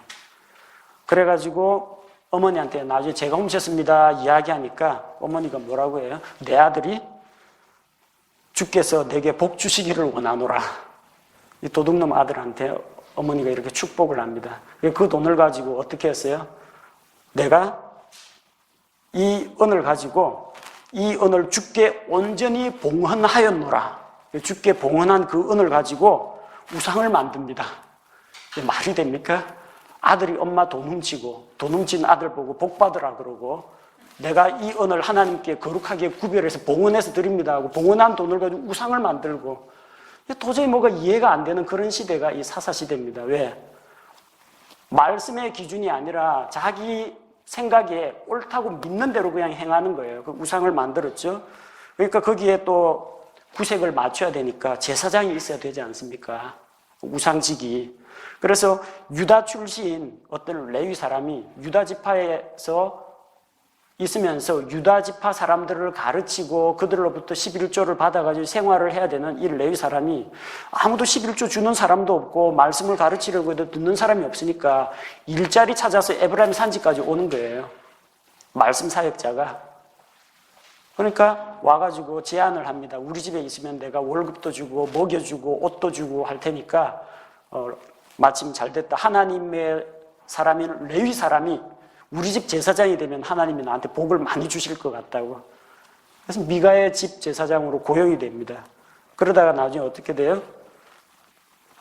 A: 그래가지고 어머니한테 나중에 제가 훔쳤습니다 이야기하니까 어머니가 뭐라고 해요? 내 아들이 주께서 내게 복 주시기를 원하노라. 이 도둑놈 아들한테 어머니가 이렇게 축복을 합니다. 그 돈을 가지고 어떻게 했어요? 내가 이 은을 가지고 이 은을 주께 온전히 봉헌하였노라. 주께 봉헌한 그 은을 가지고 우상을 만듭니다. 말이 됩니까? 아들이 엄마 돈 훔치고 돈 훔친 아들 보고 복 받으라 그러고 내가 이 은을 하나님께 거룩하게 구별해서 봉헌해서 드립니다 하고 봉헌한 돈을 가지고 우상을 만들고 도저히 뭐가 이해가 안 되는 그런 시대가 이 사사시대입니다. 왜? 말씀의 기준이 아니라 자기 생각에 옳다고 믿는 대로 그냥 행하는 거예요. 그 우상을 만들었죠. 그러니까 거기에 또 구색을 맞춰야 되니까 제사장이 있어야 되지 않습니까? 우상지기. 그래서 유다 출신 어떤 레위 사람이 유다 지파에서 있으면서 유다 지파 사람들을 가르치고 그들로부터 11조를 받아가지고 생활을 해야 되는 이 레위 사람이 아무도 11조 주는 사람도 없고 말씀을 가르치려고 해도 듣는 사람이 없으니까 일자리 찾아서 에브라임 산지까지 오는 거예요. 말씀 사역자가. 그러니까 와가지고 제안을 합니다. 우리 집에 있으면 내가 월급도 주고 먹여주고 옷도 주고 할 테니까 마침 잘 됐다. 하나님의 사람인 레위 사람이 우리 집 제사장이 되면 하나님이 나한테 복을 많이 주실 것 같다고. 그래서 미가의 집 제사장으로 고용이 됩니다. 그러다가 나중에 어떻게 돼요?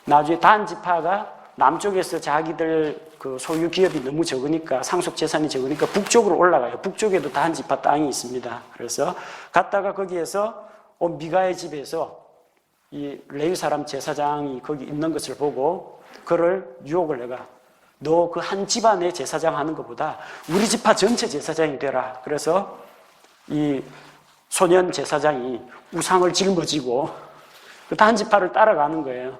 A: 나중에 단 지파가 남쪽에서 자기들 그 소유 기업이 너무 적으니까 상속 재산이 적으니까 북쪽으로 올라가요. 북쪽에도 단 지파 땅이 있습니다. 그래서 갔다가 거기에서 미가의 집에서 이 레위 사람 제사장이 거기 있는 것을 보고 그를 유혹을 해가 너 그 한 집안의 제사장 하는 것보다 우리 지파 전체 제사장이 되라. 그래서 이 소년 제사장이 우상을 짊어지고 그 단 지파를 따라가는 거예요.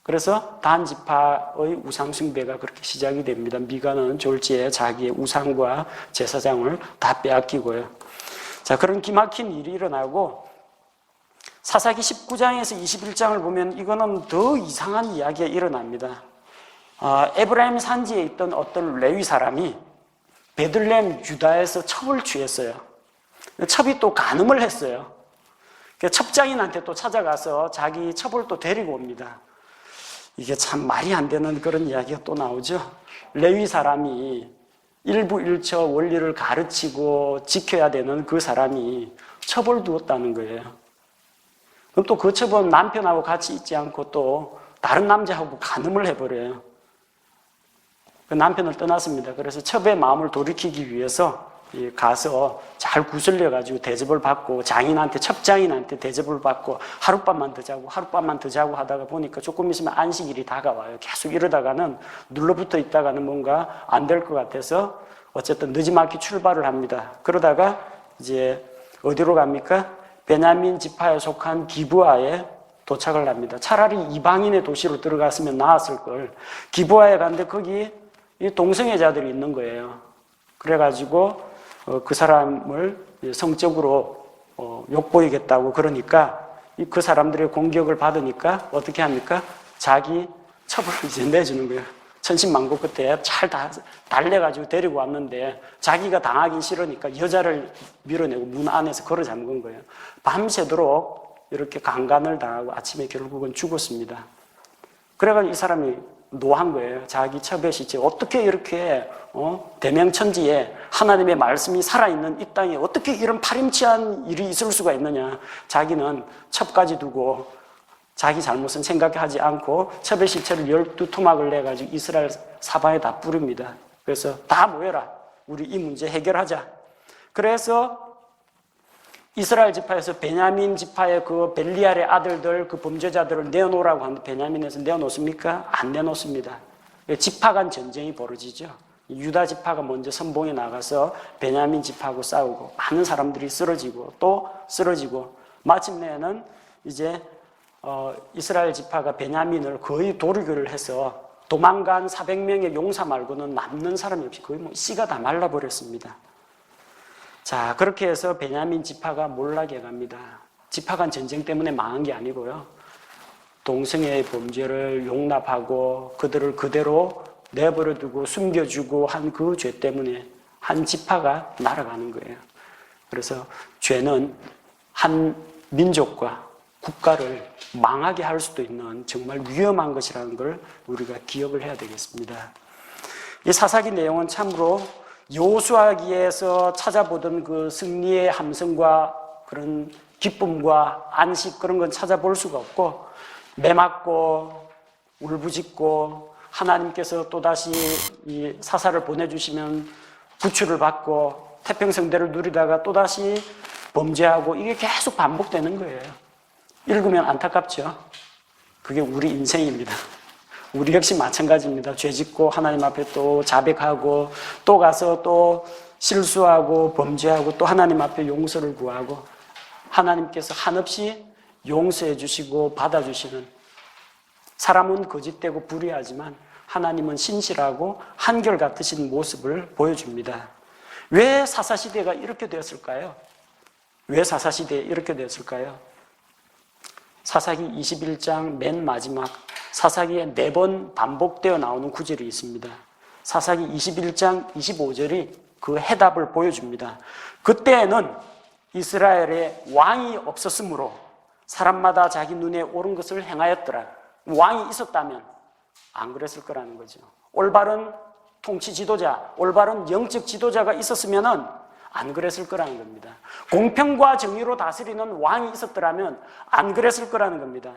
A: 그래서 단 지파의 우상 숭배가 그렇게 시작이 됩니다. 미가는 졸지에 자기의 우상과 제사장을 다 빼앗기고요. 자, 그런 기막힌 일이 일어나고 사사기 19장에서 21장을 보면 이거는 더 이상한 이야기가 일어납니다. 에브라임 산지에 있던 어떤 레위 사람이 베들레헴 유다에서 첩을 취했어요. 첩이 또 간음을 했어요. 첩장인한테 또 찾아가서 자기 첩을 또 데리고 옵니다. 이게 참 말이 안 되는 그런 이야기가 또 나오죠. 레위 사람이 일부일처 원리를 가르치고 지켜야 되는 그 사람이 첩을 두었다는 거예요. 그럼 또 그 첩은 남편하고 같이 있지 않고 또 다른 남자하고 간음을 해버려요. 그 남편을 떠났습니다. 그래서 첩의 마음을 돌이키기 위해서 가서 잘 구슬려가지고 대접을 받고 장인한테, 첩장인한테 대접을 받고 하룻밤만 더 자고 하룻밤만 더 자고 하다가 보니까 조금 있으면 안식일이 다가와요. 계속 이러다가는 눌러붙어 있다가는 뭔가 안 될 것 같아서 어쨌든 늦지막히 출발을 합니다. 그러다가 이제 어디로 갑니까? 베냐민 지파에 속한 기브아에 도착을 합니다. 차라리 이방인의 도시로 들어갔으면 나았을 걸. 기브아에 갔는데 거기 이 동성애자들이 있는 거예요. 그래가지고 그 사람을 성적으로 욕보이겠다고 그러니까 그 사람들의 공격을 받으니까 어떻게 합니까? 자기 첩을 이제 내주는 거예요. 천신만고 끝에 잘 달래가지고 데리고 왔는데 자기가 당하긴 싫으니까 여자를 밀어내고 문 안에서 걸어 잠근 거예요. 밤새도록 이렇게 강간을 당하고 아침에 결국은 죽었습니다. 그래가지고 이 사람이 노한 거예요. 자기 첩의 시체 어떻게 이렇게 대명천지에 하나님의 말씀이 살아있는 이 땅에 어떻게 이런 파렴치한 일이 있을 수가 있느냐. 자기는 첩까지 두고 자기 잘못은 생각하지 않고 첩의 시체를 12토막을 내가지고 이스라엘 사방에 다 뿌립니다. 그래서 다 모여라. 우리 이 문제 해결하자. 그래서 이스라엘 지파에서 베냐민 지파의 그 벨리알의 아들들, 그 범죄자들을 내어놓으라고 하는데 베냐민에서 내어놓습니까? 안 내놓습니다. 지파 간 전쟁이 벌어지죠. 유다 지파가 먼저 선봉에 나가서 베냐민 지파하고 싸우고 많은 사람들이 쓰러지고 또 쓰러지고 마침내는 이제 이스라엘 지파가 베냐민을 거의 도륙을 해서 도망간 400명의 용사 말고는 남는 사람이 없이 거의 뭐 씨가 다 말라버렸습니다. 자, 그렇게 해서 베냐민 지파가 몰락해 갑니다. 지파 간 전쟁 때문에 망한 게 아니고요. 동성애의 범죄를 용납하고 그들을 그대로 내버려두고 숨겨주고 한 그 죄 때문에 한 지파가 날아가는 거예요. 그래서 죄는 한 민족과 국가를 망하게 할 수도 있는 정말 위험한 것이라는 걸 우리가 기억을 해야 되겠습니다. 이 사사기 내용은 참으로 여호수아기에서 찾아보던 그 승리의 함성과 그런 기쁨과 안식 그런 건 찾아볼 수가 없고, 매맞고 울부짖고 하나님께서 또다시 이 사사를 보내주시면 구출을 받고 태평성대를 누리다가 또다시 범죄하고, 이게 계속 반복되는 거예요. 읽으면 안타깝죠. 그게 우리 인생입니다. 우리 역시 마찬가지입니다. 죄 짓고 하나님 앞에 또 자백하고 또 가서 또 실수하고 범죄하고 또 하나님 앞에 용서를 구하고, 하나님께서 한없이 용서해 주시고 받아주시는, 사람은 거짓되고 불의하지만 하나님은 신실하고 한결같으신 모습을 보여줍니다. 왜 사사시대가 이렇게 되었을까요? 왜 사사시대에 이렇게 되었을까요? 사사기 21장 맨 마지막 사사기에 4번 반복되어 나오는 구절이 있습니다. 사사기 21장 25절이 그 해답을 보여줍니다. 그때에는 이스라엘에 왕이 없었으므로 사람마다 자기 눈에 옳은 것을 행하였더라. 왕이 있었다면 안 그랬을 거라는 거죠. 올바른 통치 지도자, 올바른 영적 지도자가 있었으면은 안 그랬을 거라는 겁니다. 공평과 정의로 다스리는 왕이 있었더라면 안 그랬을 거라는 겁니다.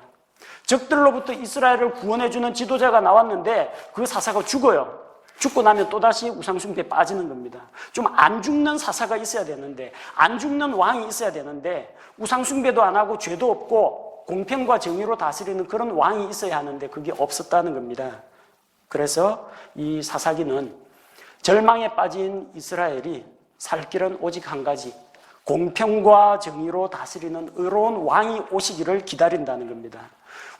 A: 적들로부터 이스라엘을 구원해주는 지도자가 나왔는데 그 사사가 죽어요. 죽고 나면 또다시 우상숭배에 빠지는 겁니다. 좀 안 죽는 사사가 있어야 되는데, 안 죽는 왕이 있어야 되는데, 우상숭배도 안 하고 죄도 없고 공평과 정의로 다스리는 그런 왕이 있어야 하는데 그게 없었다는 겁니다. 그래서 이 사사기는 절망에 빠진 이스라엘이 살 길은 오직 한 가지, 공평과 정의로 다스리는 의로운 왕이 오시기를 기다린다는 겁니다.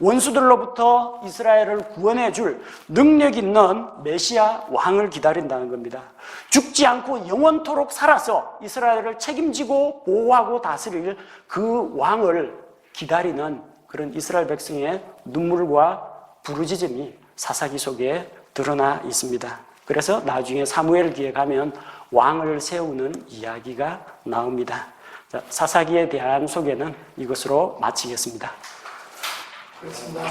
A: 원수들로부터 이스라엘을 구원해 줄 능력 있는 메시아 왕을 기다린다는 겁니다. 죽지 않고 영원토록 살아서 이스라엘을 책임지고 보호하고 다스릴 그 왕을 기다리는 그런 이스라엘 백성의 눈물과 부르짖음이 사사기 속에 드러나 있습니다. 그래서 나중에 사무엘기에 가면 왕을 세우는 이야기가 나옵니다. 자, 사사기에 대한 소개는 이것으로 마치겠습니다.
B: 그렇습니다.